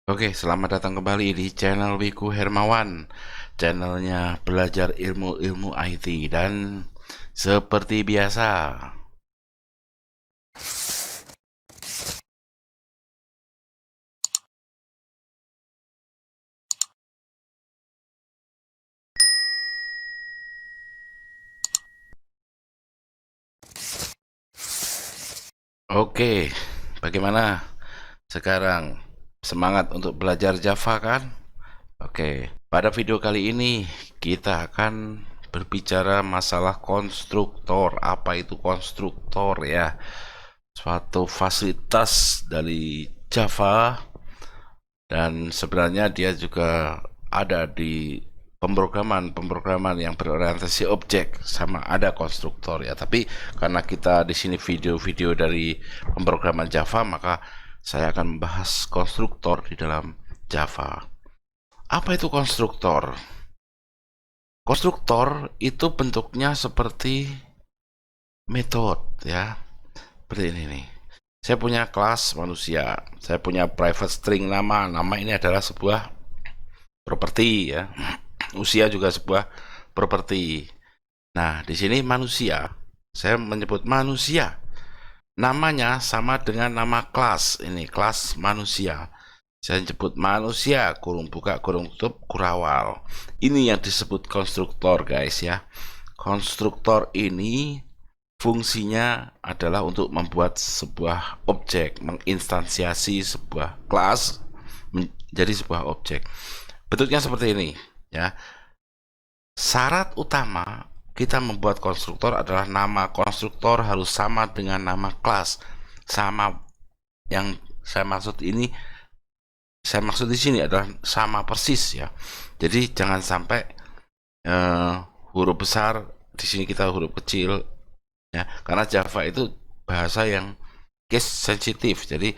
Oke, selamat datang kembali di channel Wiku Hermawan, channelnya belajar ilmu-ilmu IT. Dan seperti biasa, oke, bagaimana sekarang? Semangat untuk belajar Java kan? Oke, pada video kali ini kita akan berbicara masalah konstruktor. Apa itu konstruktor ya? Suatu fasilitas dari Java, dan sebenarnya dia juga ada di pemrograman yang berorientasi objek, sama ada konstruktor ya. Tapi karena kita di sini video-video dari pemrograman Java, maka saya akan membahas konstruktor di dalam Java. Apa itu konstruktor? Konstruktor itu bentuknya seperti metode ya, seperti ini nih. Saya punya kelas manusia, saya punya private string nama ini adalah sebuah properti ya. Usia juga sebuah properti. Nah, di sini manusia, saya menyebut manusia. Namanya sama dengan nama kelas. Ini kelas manusia. Saya sebut manusia, kurung buka, kurung tutup, kurawal. Ini yang disebut konstruktor, guys ya. Konstruktor ini fungsinya adalah untuk membuat sebuah objek, menginstansiasi sebuah kelas menjadi sebuah objek. Bentuknya seperti ini ya. Syarat utama kita membuat konstruktor adalah nama konstruktor harus sama dengan nama kelas. Sama, yang saya maksud di sini adalah sama persis ya. Jadi jangan sampai huruf besar di sini kita huruf kecil ya, karena Java itu bahasa yang case sensitif. Jadi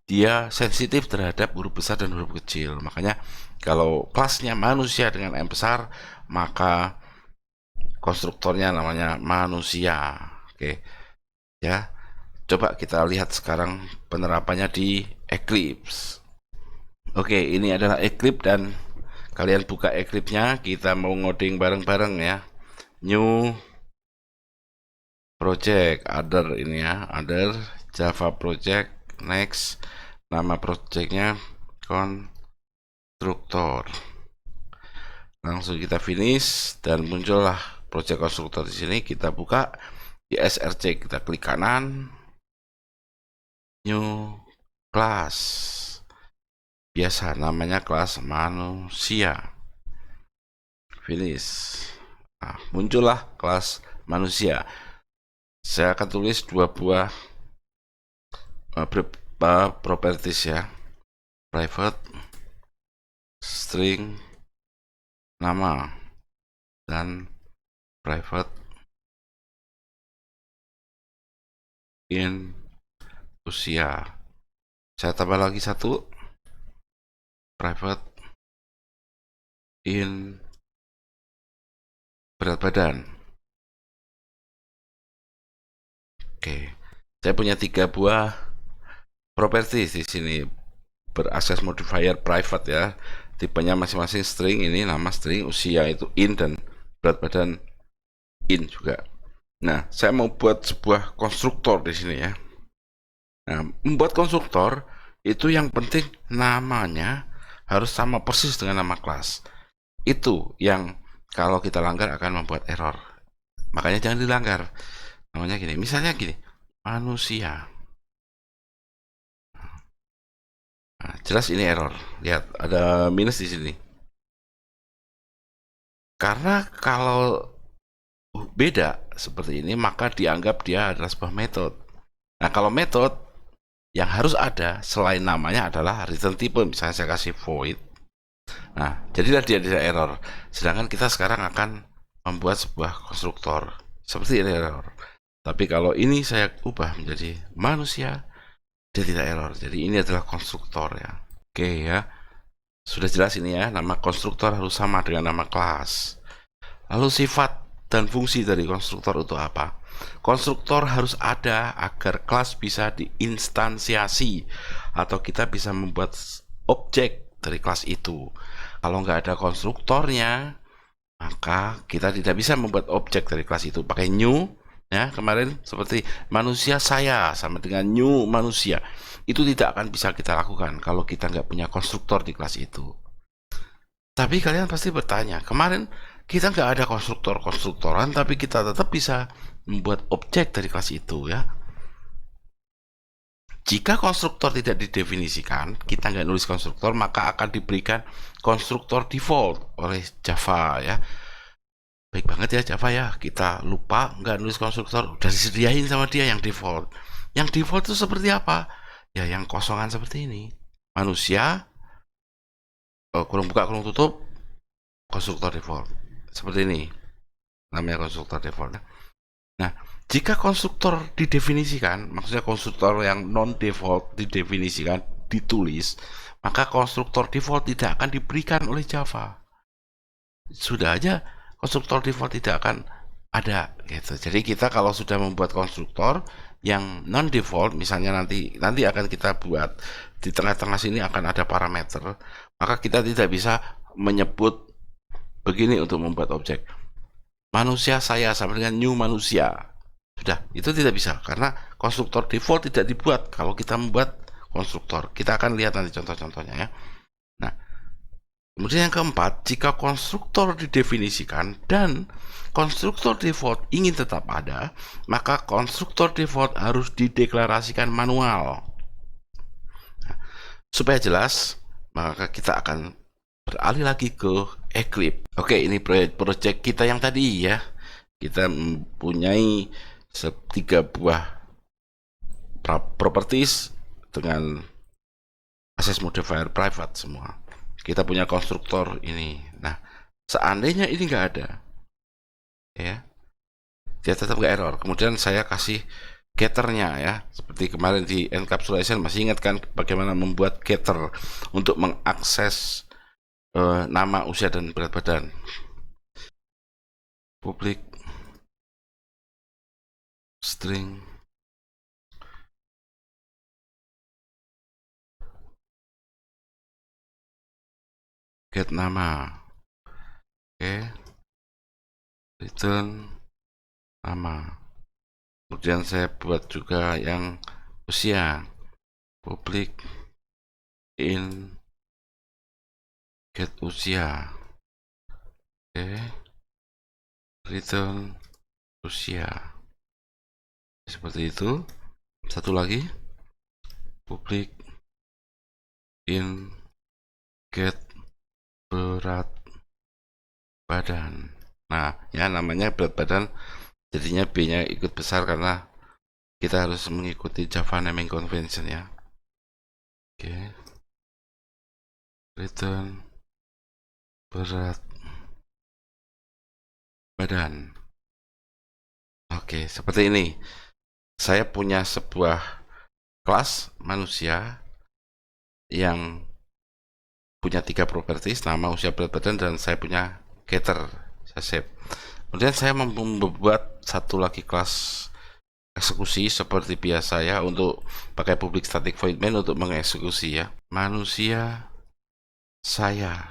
dia sensitif terhadap huruf besar dan huruf kecil. Makanya kalau kelasnya manusia dengan M besar, maka konstruktornya namanya manusia. Oke ya, coba kita lihat sekarang penerapannya di Eclipse. Oke, ini adalah Eclipse, dan kalian buka Eclipse-nya, kita mau ngoding bareng-bareng ya. New project, other, ini ya, other Java project, next, nama projectnya konstruktor. Langsung kita finish dan muncullah project konstruktor di sini. Kita buka di SRC, kita klik kanan, new class. Biasa namanya kelas manusia. Finish. Nah, muncullah kelas manusia. Saya akan tulis dua buah properties ya. Private string nama dan private in usia. Saya tambah lagi satu, private in berat badan. Oke, saya punya 3 buah properties di sini, berakses modifier private ya. Tipenya masing-masing string, ini nama string, usia itu in, dan berat badan in juga. Nah, saya mau buat sebuah konstruktor di sini ya. Nah, membuat konstruktor itu yang penting namanya harus sama persis dengan nama kelas. Itu yang kalau kita langgar akan membuat error. Makanya jangan dilanggar. Namanya gini, misalnya gini, manusia. Nah, jelas ini error. Lihat, ada minus di sini. Karena kalau beda seperti ini, maka dianggap dia adalah sebuah metode. Nah, kalau metode yang harus ada selain namanya adalah return type. Misalnya saya kasih void. Nah, jadilah dia error. Sedangkan kita sekarang akan membuat sebuah konstruktor seperti ini error. Tapi kalau ini saya ubah menjadi manusia, dia tidak error. Jadi ini adalah konstruktor ya. Oke ya, sudah jelas ini ya. Nama konstruktor harus sama dengan nama kelas. Lalu sifat dan fungsi dari konstruktor itu apa? Konstruktor harus ada agar kelas bisa diinstansiasi, atau kita bisa membuat objek dari kelas itu. Kalau nggak ada konstruktornya, maka kita tidak bisa membuat objek dari kelas itu. Pakai new, ya kemarin seperti manusia saya sama dengan new manusia. Itu tidak akan bisa kita lakukan kalau kita nggak punya konstruktor di kelas itu. Tapi kalian pasti bertanya, kemarin kita nggak ada konstruktoran, tapi kita tetap bisa membuat objek dari kelas itu, ya. Jika konstruktor tidak didefinisikan, kita nggak nulis konstruktor, maka akan diberikan konstruktor default oleh Java, ya. Baik banget ya Java ya, kita lupa nggak nulis konstruktor, udah disediain sama dia yang default. Yang default itu seperti apa? Ya yang kosongan seperti ini. Manusia, kurung buka kurung tutup, konstruktor default. Seperti ini, namanya konstruktor default. Nah, jika konstruktor didefinisikan, maksudnya konstruktor yang non-default didefinisikan, ditulis, maka konstruktor default tidak akan diberikan oleh Java. Sudah aja konstruktor default tidak akan ada gitu. Jadi kita kalau sudah membuat konstruktor yang non default, misalnya nanti akan kita buat di tengah-tengah sini akan ada parameter, maka kita tidak bisa menyebut begini untuk membuat objek. Manusia saya sama dengan new manusia. Sudah, itu tidak bisa karena konstruktor default tidak dibuat kalau kita membuat konstruktor. Kita akan lihat nanti contoh-contohnya ya. Nah, kemudian yang keempat, jika konstruktor didefinisikan dan konstruktor default ingin tetap ada, maka konstruktor default harus dideklarasikan manual. Nah, supaya jelas, maka kita akan beralih lagi ke Eclipse. Oke, ini proyek kita yang tadi ya. Kita mempunyai 3 buah properties dengan access modifier private semua. Kita punya konstruktor ini. Nah, seandainya ini nggak ada, ya, dia tetap nggak error. Kemudian saya kasih getternya ya, seperti kemarin di encapsulation, masih ingat kan bagaimana membuat getter untuk mengakses nama, usia, dan berat badan. Public string get nama, oke, return nama. Kemudian saya buat juga yang usia, public in get usia, oke, return usia, seperti itu. Satu lagi, public in get berat badan. Nah, ya namanya berat badan, jadinya B-nya ikut besar karena kita harus mengikuti Java naming convention ya. Oke. Return berat badan. Oke, seperti ini. Saya punya sebuah kelas manusia yang punya 3 properties, nama, usia, berat badan, dan saya punya getter. Saya save. Kemudian saya membuat satu lagi kelas eksekusi seperti biasa ya, untuk pakai public static void main untuk mengeksekusi ya. Manusia saya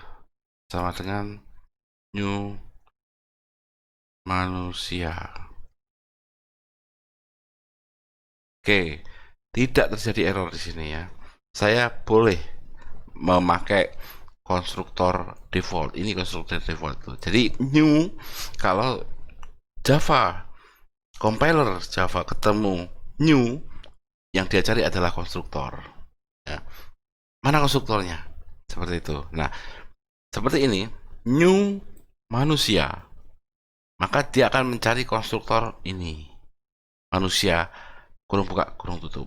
sama dengan new manusia. Oke, tidak terjadi error di sini ya. Saya boleh memakai konstruktor default. Ini konstruktor default tuh. Jadi new, kalau Java compiler Java ketemu new, yang dia cari adalah konstruktor. Ya. Mana konstruktornya? Seperti itu. Nah, seperti ini, new manusia, maka dia akan mencari konstruktor ini, manusia, kurung buka kurung tutup.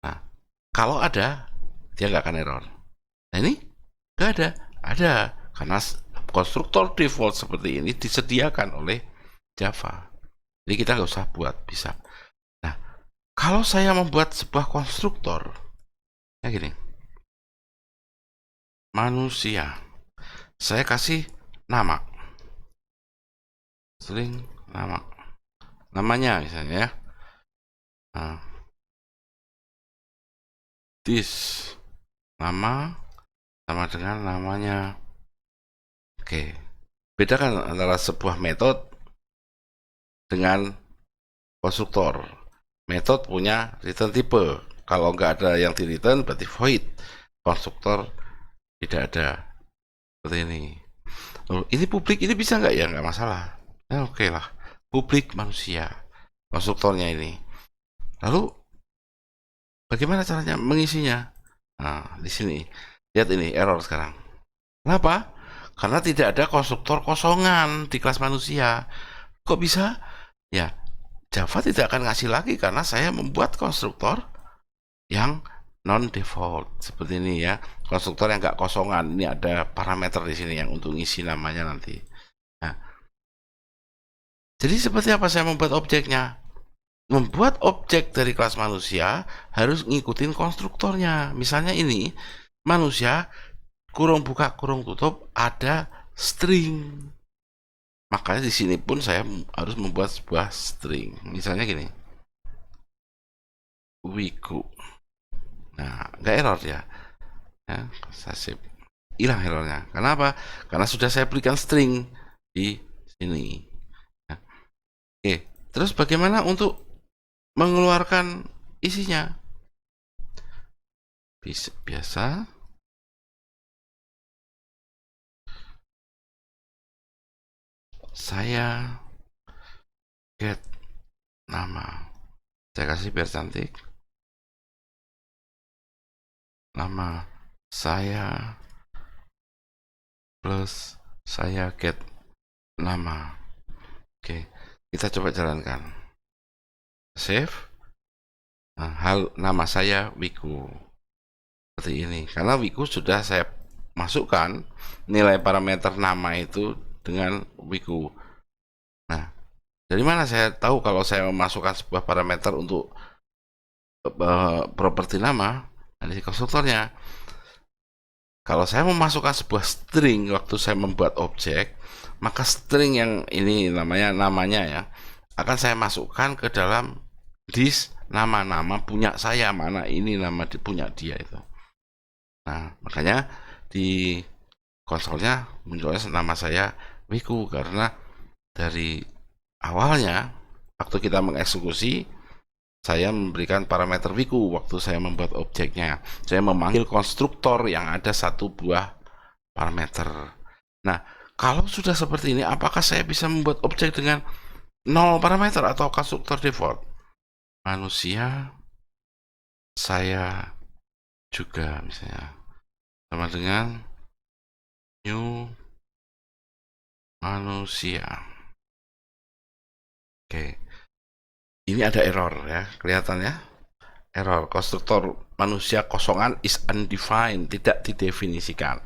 Nah, kalau ada, dia nggak akan error. Nah ini nggak ada karena konstruktor default seperti ini disediakan oleh Java. Jadi kita nggak usah buat, bisa. Nah, kalau saya membuat sebuah konstruktor, ya gini, manusia, saya kasih nama, string nama, namanya misalnya ya. Nah, this, nama sama dengan namanya. Oke, bedakan antara sebuah metode dengan konstruktor. Metode punya return type. Kalau nggak ada yang di return berarti void. Konstruktor tidak ada. Seperti ini. Oh, ini publik, ini bisa nggak ya? Nggak masalah. Oke lah. Publik manusia. Konstruktornya ini. Lalu bagaimana caranya mengisinya? Nah, di sini. Lihat ini error sekarang. Kenapa? Karena tidak ada konstruktor kosongan di kelas manusia. Kok bisa? Ya, Java tidak akan ngasih lagi karena saya membuat konstruktor yang non default seperti ini ya. Konstruktor yang nggak kosongan. Ini ada parameter di sini yang untuk ngisi namanya nanti. Nah, jadi seperti apa saya membuat objeknya? Membuat objek dari kelas manusia harus ngikutin konstruktornya. Misalnya ini manusia kurung buka kurung tutup ada string. Makanya di sini pun saya harus membuat sebuah string. Misalnya gini. Wiku. Nah, nggak error ya. Saya save. Hilang errornya. Kenapa? Karena sudah saya berikan string di sini. Nah, oke. Terus bagaimana untuk mengeluarkan isinya? Biasa saya get nama, saya kasih biar cantik, nama saya plus saya get nama. Oke, kita coba jalankan. Save. Nah, nama saya Wiku. Seperti ini. Karena Wiku sudah saya masukkan nilai parameter nama itu dengan Wiku. Nah, dari mana saya tahu kalau saya memasukkan sebuah parameter untuk properti nama? Nah, di konstruktornya. Kalau saya memasukkan sebuah string waktu saya membuat objek, maka string yang ini namanya ya akan saya masukkan ke dalam list nama-nama punya saya, mana ini nama punya dia itu. Nah, makanya di konsolnya munculnya nama saya Wiku karena dari awalnya waktu kita mengeksekusi saya memberikan parameter Wiku waktu saya membuat objeknya. Saya memanggil konstruktor yang ada satu buah parameter. Nah, kalau sudah seperti ini, apakah saya bisa membuat objek dengan 0 parameter atau konstruktor default? Manusia, saya juga misalnya sama dengan new manusia. Oke, ini ada error ya, kelihatan ya, error konstruktor manusia kosongan is undefined, tidak didefinisikan.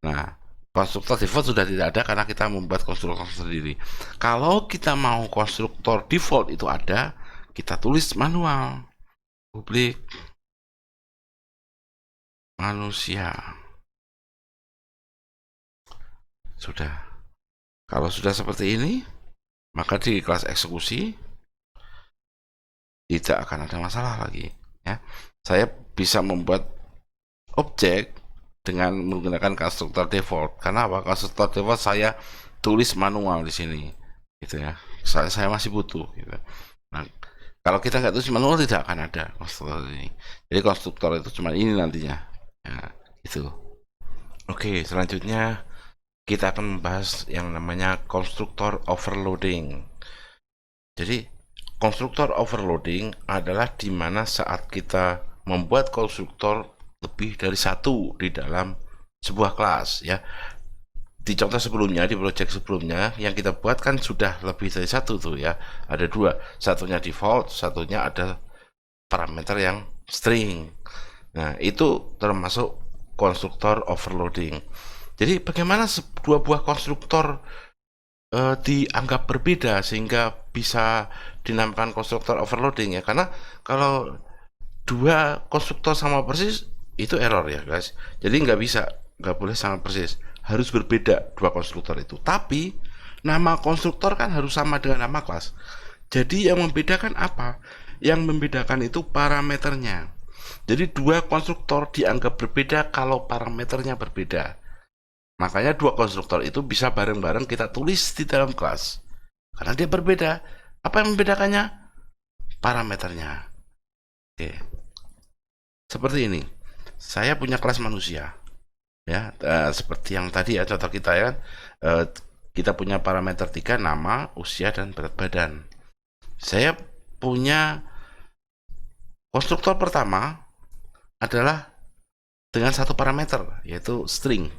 Nah, konstruktor default sudah tidak ada karena kita membuat konstruktor sendiri. Kalau kita mau konstruktor default itu ada, kita tulis manual publik manusia. Sudah. Kalau sudah seperti ini, maka di kelas eksekusi tidak akan ada masalah lagi ya. Saya bisa membuat objek dengan menggunakan konstruktor default. Karena apa? Konstruktor default saya tulis manual di sini gitu ya. Saya masih butuh gitu. Nah, kalau kita nggak tulis manual tidak akan ada konstruktor ini. Jadi konstruktor itu cuma ini nantinya ya, gitu. Oke, selanjutnya kita akan membahas yang namanya konstruktor overloading. Jadi konstruktor overloading adalah di mana saat kita membuat konstruktor lebih dari satu di dalam sebuah kelas ya. Di contoh sebelumnya, di project sebelumnya yang kita buat kan sudah lebih dari satu tuh ya. Ada dua, satunya default, satunya ada parameter yang string. Nah, itu termasuk konstruktor overloading. Jadi bagaimana dua buah konstruktor dianggap berbeda sehingga bisa dinamakan konstruktor overloading ya? Karena kalau dua konstruktor sama persis itu error ya guys. Jadi nggak boleh sama persis, harus berbeda dua konstruktor itu. Tapi nama konstruktor kan harus sama dengan nama kelas. Jadi yang membedakan apa? Yang membedakan itu parameternya. Jadi dua konstruktor dianggap berbeda kalau parameternya berbeda. Makanya dua konstruktor itu bisa bareng-bareng kita tulis di dalam kelas. Karena dia berbeda. Apa yang membedakannya? Parameternya. Oke. Seperti ini. Saya punya kelas manusia. Ya, seperti yang tadi ya contoh kita ya. Kita punya parameter 3, nama, usia, dan berat badan. Saya punya konstruktor pertama adalah dengan satu parameter, yaitu string.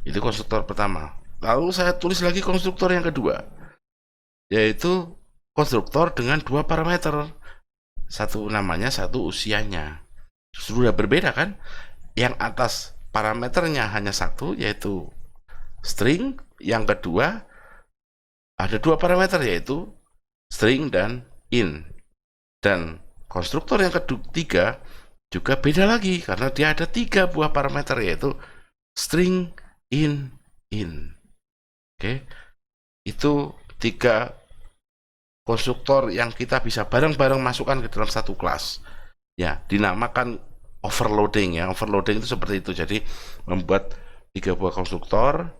Itu konstruktor pertama. Lalu saya tulis lagi konstruktor yang kedua, yaitu konstruktor dengan dua parameter. Satu namanya, satu usianya. Sudah berbeda kan? Yang atas parameternya hanya satu, yaitu string. Yang kedua, ada dua parameter, yaitu string dan int. Dan konstruktor yang ketiga juga beda lagi, karena dia ada tiga buah parameter, yaitu string, int. Oke, itu tiga konstruktor yang kita bisa bareng-bareng masukkan ke dalam satu kelas. Ya, dinamakan overloading ya. Overloading itu seperti itu. Jadi membuat tiga buah konstruktor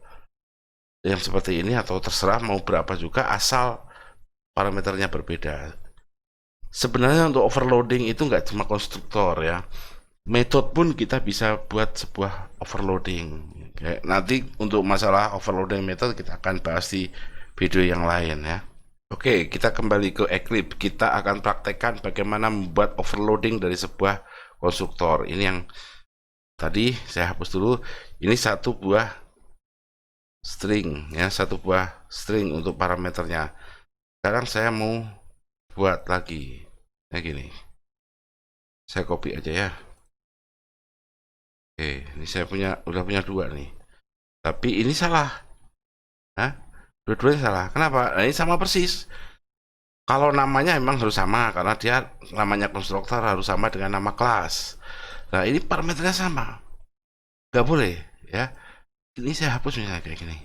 yang seperti ini, atau terserah mau berapa juga asal parameternya berbeda. Sebenarnya untuk overloading itu nggak cuma konstruktor ya. Metode pun kita bisa buat sebuah overloading. Oke, nanti untuk masalah overloading method kita akan bahas di video yang lain ya. Oke, kita kembali ke Eclipse. Kita akan praktekkan bagaimana membuat overloading dari sebuah konstruktor. Ini yang tadi saya hapus dulu. Ini satu buah string ya, satu buah string untuk parameternya. Sekarang saya mau buat lagi. Nah gini. Saya copy aja ya. Oke, ini saya udah punya dua nih. Tapi ini salah. Hah? Dua-duanya salah. Kenapa? Nah, ini sama persis. Kalau namanya memang harus sama, karena dia namanya konstruktor harus sama dengan nama kelas. Nah, ini parameternya sama. Nggak boleh, ya. Ini saya hapus misalnya kayak gini.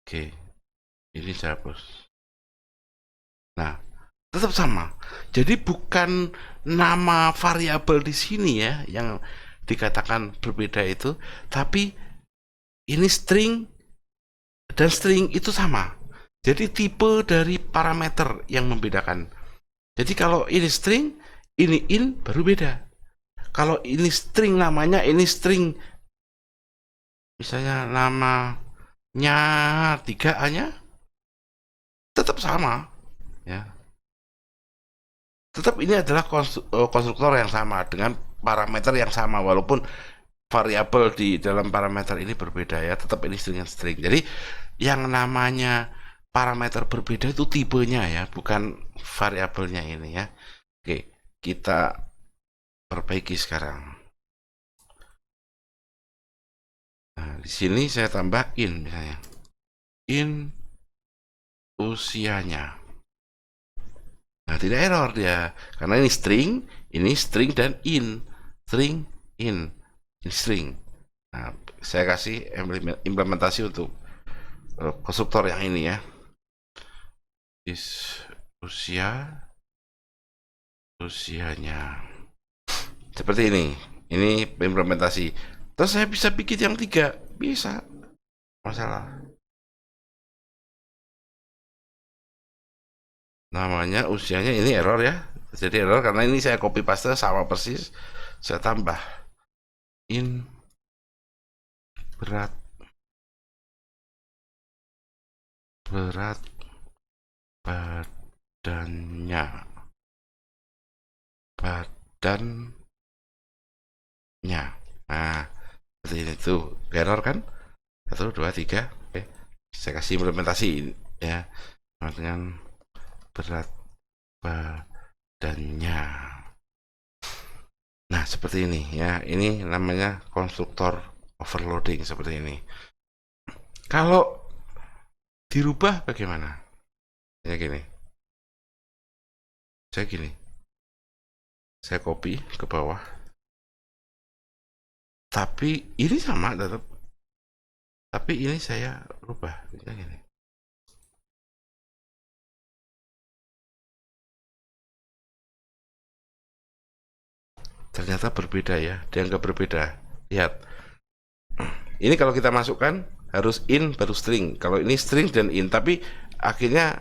Oke, ini saya hapus. Nah, tetap sama. Jadi bukan nama variabel di sini ya yang dikatakan berbeda itu, tapi ini string dan string itu sama. Jadi tipe dari parameter yang membedakan. Jadi kalau ini string, ini int baru beda. Kalau ini string namanya, ini string. Misalnya namanya 3A-nya tetap sama ya. Tetap ini adalah konstruktor yang sama dengan parameter yang sama, walaupun variabel di dalam parameter ini berbeda ya, tetap ini dengan string. Jadi yang namanya parameter berbeda itu tipenya ya, bukan variabelnya ini ya. Oke, kita perbaiki sekarang. Nah, di sini saya tambah in misalnya. In usianya. Nah, tidak error dia. Karena ini string dan in. String, in. Ini string. Nah, saya kasih implementasi untuk konstruktor yang ini ya. Is usianya. Seperti ini. Ini implementasi. Terus saya bisa bikin yang 3. Bisa. Masalah. Namanya usianya ini error ya. Jadi error karena ini saya copy paste sama persis. Saya tambah in berat badannya nah seperti ini tuh error kan, 1 2 3. Oke, saya kasih implementasi ya dengan berat badannya. Nah seperti ini ya, ini namanya konstruktor overloading seperti ini. Kalau dirubah bagaimana ya, gini saya copy ke bawah, tapi ini sama tetap, tapi ini saya rubah kayak gini. ternyata berbeda ya, dianggap berbeda. Lihat, ini kalau kita masukkan harus in baru string, kalau ini string dan in, tapi akhirnya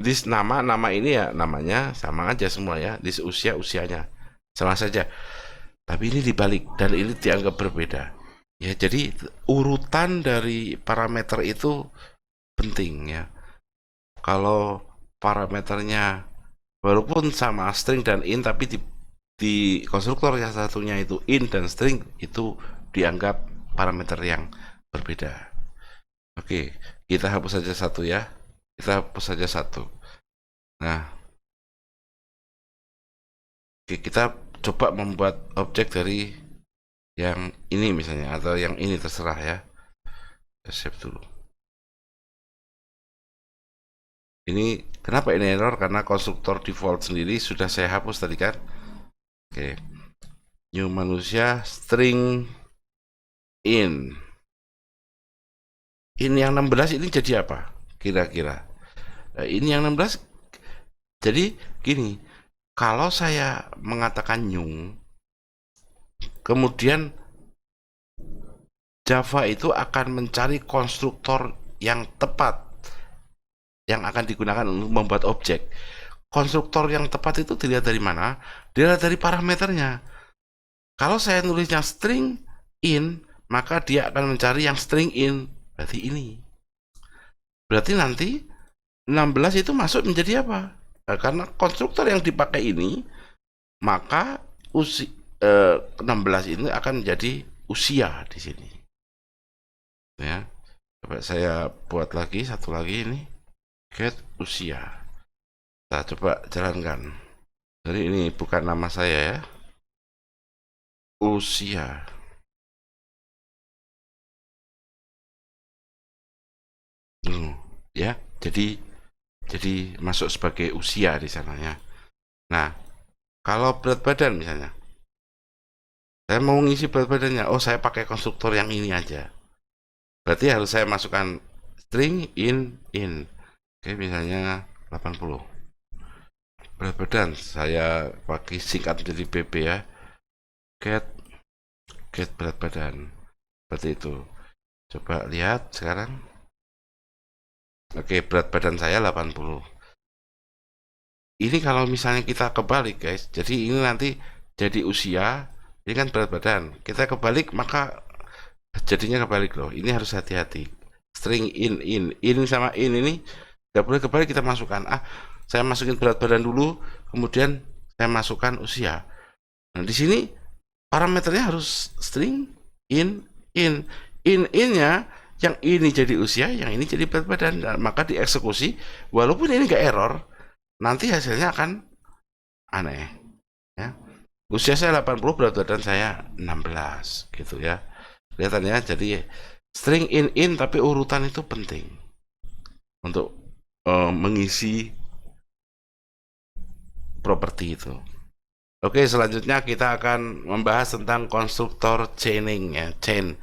this nama ini ya namanya sama aja semua ya, this usianya sama saja, tapi ini dibalik dan ini dianggap berbeda ya. Jadi urutan dari parameter itu penting ya. Kalau parameternya walaupun sama string dan in, tapi di konstruktor yang satunya itu in dan string, itu dianggap parameter yang berbeda. Oke, kita hapus saja satu ya. Kita hapus saja satu. Nah, oke, kita coba membuat objek dari yang ini misalnya, atau yang ini terserah ya. Kita save dulu. Ini kenapa ini error? Karena konstruktor default sendiri sudah saya hapus tadi kan. Oke, new manusia string in yang 16 ini jadi apa kira-kira? Nah, ini yang 16 jadi gini, kalau saya mengatakan new, kemudian Java itu akan mencari konstruktor yang tepat yang akan digunakan untuk membuat objek. Konstruktor yang tepat itu dilihat dari mana? Dilihat dari parameternya. Kalau saya nulisnya string in, maka dia akan mencari yang string in, berarti ini. Berarti nanti 16 itu masuk menjadi apa? Nah, karena konstruktor yang dipakai ini, maka 16 ini akan menjadi usia di sini. Ya, coba saya buat lagi satu lagi ini, get usia. Kita coba jalankan. Jadi ini bukan nama saya ya, usia. Ya, jadi masuk sebagai usia di sananya. Nah, kalau berat badan misalnya, saya mau ngisi berat badannya, oh saya pakai konstruktor yang ini aja. Berarti harus saya masukkan string in. Oke, misalnya 80. Berat badan saya pakai singkat menjadi BB ya. Get berat badan. Seperti itu. Coba lihat sekarang. Oke, berat badan saya 80. Ini kalau misalnya kita kebalik guys, jadi ini nanti jadi usia, ini kan berat badan. Kita kebalik maka jadinya kebalik loh. Ini harus hati-hati. String in sama in ini nggak boleh kebalik, kita masukkan. Saya masukin berat badan dulu, kemudian saya masukkan usia. Nah di sini parameternya harus string innya yang ini jadi usia, yang ini jadi berat badan. Nah, maka dieksekusi, walaupun ini nggak error, nanti hasilnya akan aneh ya. Usia saya 80, berat badan saya 16 gitu ya. Kelihatannya jadi string in tapi urutan itu penting untuk mengisi properti itu. Oke, selanjutnya kita akan membahas tentang konstruktor chaining ya. Chain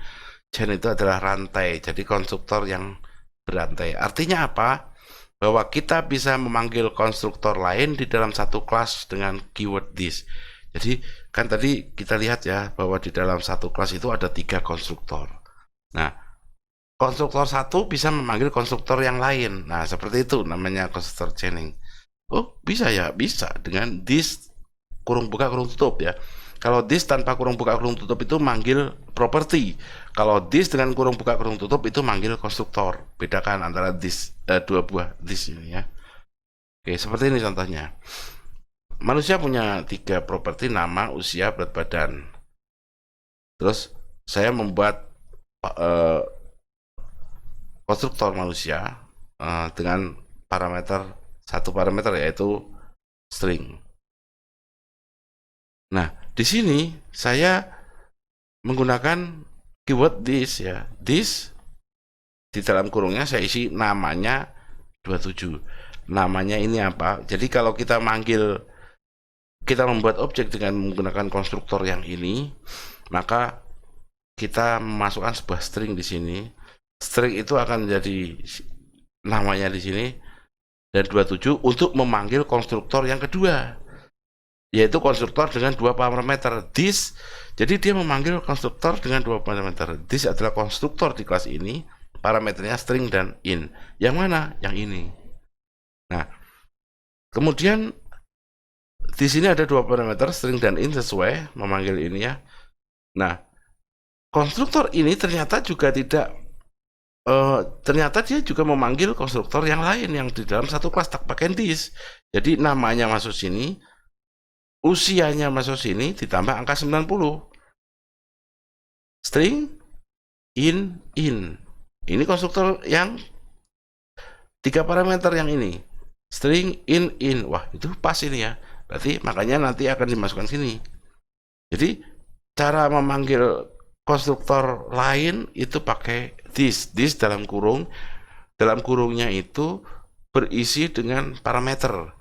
itu adalah rantai, jadi konstruktor yang berantai. Artinya apa? Bahwa kita bisa memanggil konstruktor lain di dalam satu kelas dengan keyword this. Jadi kan tadi kita lihat ya bahwa di dalam satu kelas itu ada 3 konstruktor. Nah, konstruktor satu bisa memanggil konstruktor yang lain. Nah, seperti itu namanya konstruktor chaining. Oh, bisa ya, bisa dengan this kurung buka kurung tutup ya. Kalau this tanpa kurung buka kurung tutup itu manggil property. Kalau this dengan kurung buka kurung tutup itu manggil konstruktor. Bedakan antara this, dua buah this ini ya. Oke, seperti ini contohnya. Manusia punya 3 properti, nama, usia, berat badan. Terus saya membuat konstruktor manusia dengan satu parameter yaitu string. Nah, di sini saya menggunakan keyword this ya. This di dalam kurungnya saya isi namanya 27. Namanya ini apa? Jadi kalau kita membuat objek dengan menggunakan konstruktor yang ini, maka kita memasukkan sebuah string di sini. String itu akan menjadi namanya di sini dan 27 untuk memanggil konstruktor yang kedua. yaitu konstruktor dengan dua parameter this. Jadi dia memanggil konstruktor dengan dua parameter. This adalah konstruktor di kelas ini, parameternya string dan in. Yang mana? Yang ini. Nah, kemudian di sini ada dua parameter string dan in sesuai memanggil ini ya. Nah, konstruktor ini ternyata juga tidak ternyata dia juga memanggil konstruktor yang lain yang di dalam satu kelas tak pakai this. Jadi namanya masuk sini, usianya masuk sini, ditambah angka 90. String in. Ini konstruktor yang tiga parameter yang ini. String in. Wah, itu pas ini ya. Berarti makanya nanti akan dimasukkan sini. Jadi cara memanggil konstruktor lain itu pakai this dalam kurung. Dalam kurungnya itu berisi dengan parameter.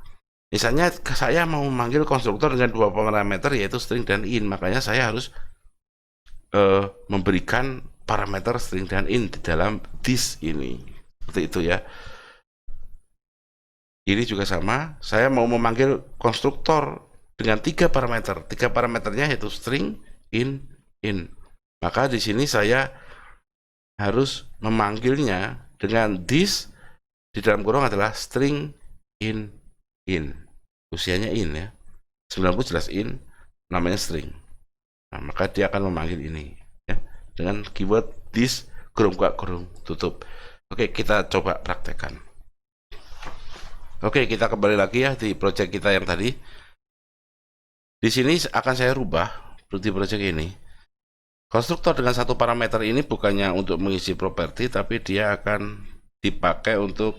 Misalnya saya mau memanggil konstruktor dengan dua parameter yaitu string dan in, makanya saya harus memberikan parameter string dan in di dalam this ini. Seperti itu ya. Ini juga sama, saya mau memanggil konstruktor dengan tiga parameter. Tiga parameternya yaitu string, in. Maka di sini saya harus memanggilnya dengan this di dalam kurung adalah string in. Usianya in ya. 90 jelas in, namanya string. Nah, maka dia akan memanggil ini ya dengan keyword this kurung buka kurung tutup. Oke, kita coba praktekkan. Oke, kita kembali lagi ya di project kita yang tadi. Di sini akan saya rubah di project ini. Konstruktor dengan satu parameter ini bukannya untuk mengisi properti, tapi dia akan dipakai untuk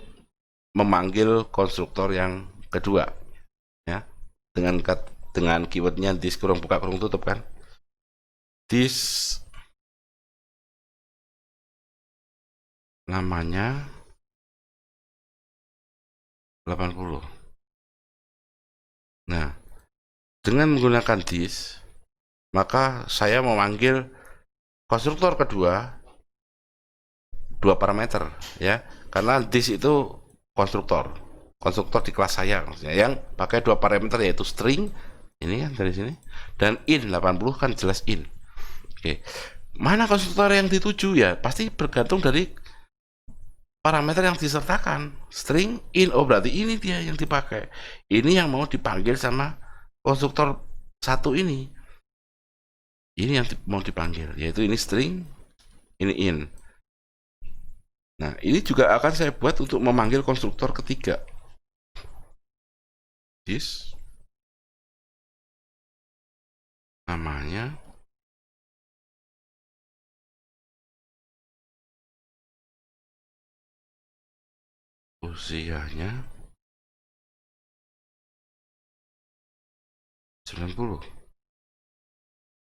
memanggil konstruktor yang kedua ya, dengan keywordnya this kurung buka kurung tutup kan. This namanya 80. Nah, dengan menggunakan this, maka saya memanggil konstruktor kedua dua parameter ya, karena this itu konstruktor di kelas saya maksudnya, yang pakai dua parameter yaitu string ini kan dari sini dan in 80 kan jelas in. Oke, mana konstruktor yang dituju ya pasti bergantung dari parameter yang disertakan. String in, oh berarti ini dia yang dipakai, ini yang mau dipanggil sama konstruktor satu ini yang mau dipanggil, yaitu ini string, ini in. Nah, ini juga akan saya buat untuk memanggil konstruktor ketiga. This namanya usianya 90.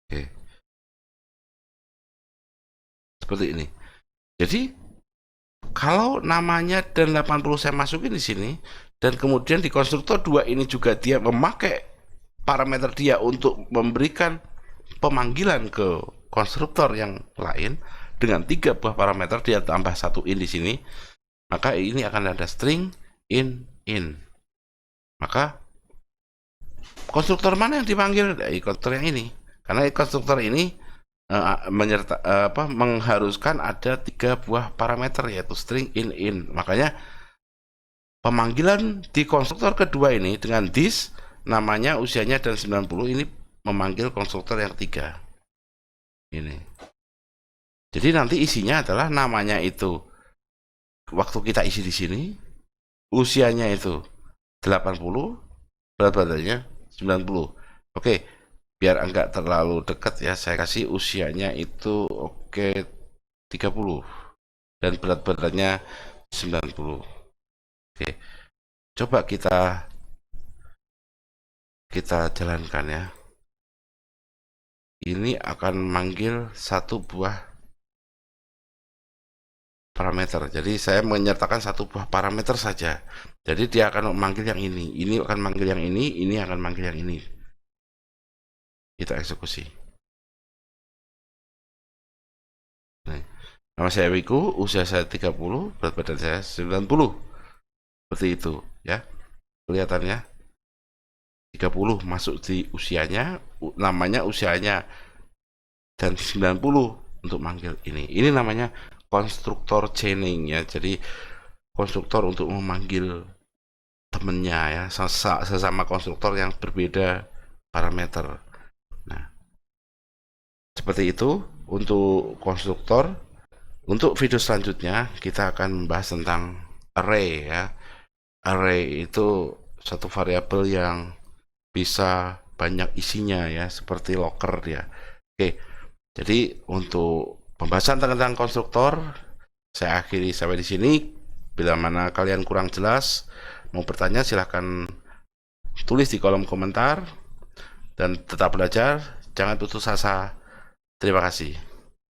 Oke. Seperti ini. Jadi kalau namanya dan 80 saya masukin di sini dan kemudian di konstruktor 2 ini juga dia memakai parameter dia untuk memberikan pemanggilan ke konstruktor yang lain dengan 3 buah parameter dia tambah 1 in di sini, maka ini akan ada string in. Maka konstruktor mana yang dipanggil? Konstruktor yang ini, karena konstruktor ini mengharuskan ada 3 buah parameter yaitu string in. Makanya pemanggilan di konstruktor kedua ini dengan this namanya usianya dan 90 ini memanggil konstruktor yang 3 ini. Jadi nanti isinya adalah namanya itu waktu kita isi di sini, usianya itu 80, berat badannya 90. Oke, biar enggak terlalu dekat ya, saya kasih usianya itu 30 dan berat badannya 90. Oke, coba kita jalankan ya. Ini akan manggil satu buah parameter. Jadi saya menyertakan satu buah parameter saja. Jadi dia akan memanggil yang ini akan manggil yang ini akan manggil yang ini. Kita eksekusi. Nah, nama saya Wiku, usia saya 30, berat badan saya 90. Seperti itu ya. Kelihatannya. 30 masuk di usianya, namanya usianya, dan 90 untuk manggil ini. Ini namanya konstruktor chaining ya. Jadi konstruktor untuk memanggil temennya ya, sesama konstruktor yang berbeda parameter. Nah, seperti itu untuk konstruktor. Untuk video selanjutnya kita akan membahas tentang array ya. Array itu satu variabel yang bisa banyak isinya ya, seperti locker ya. Oke, jadi untuk pembahasan tentang konstruktor saya akhiri sampai di sini. Bila mana kalian kurang jelas, mau bertanya silahkan tulis di kolom komentar, dan tetap belajar, jangan putus asa. Terima kasih.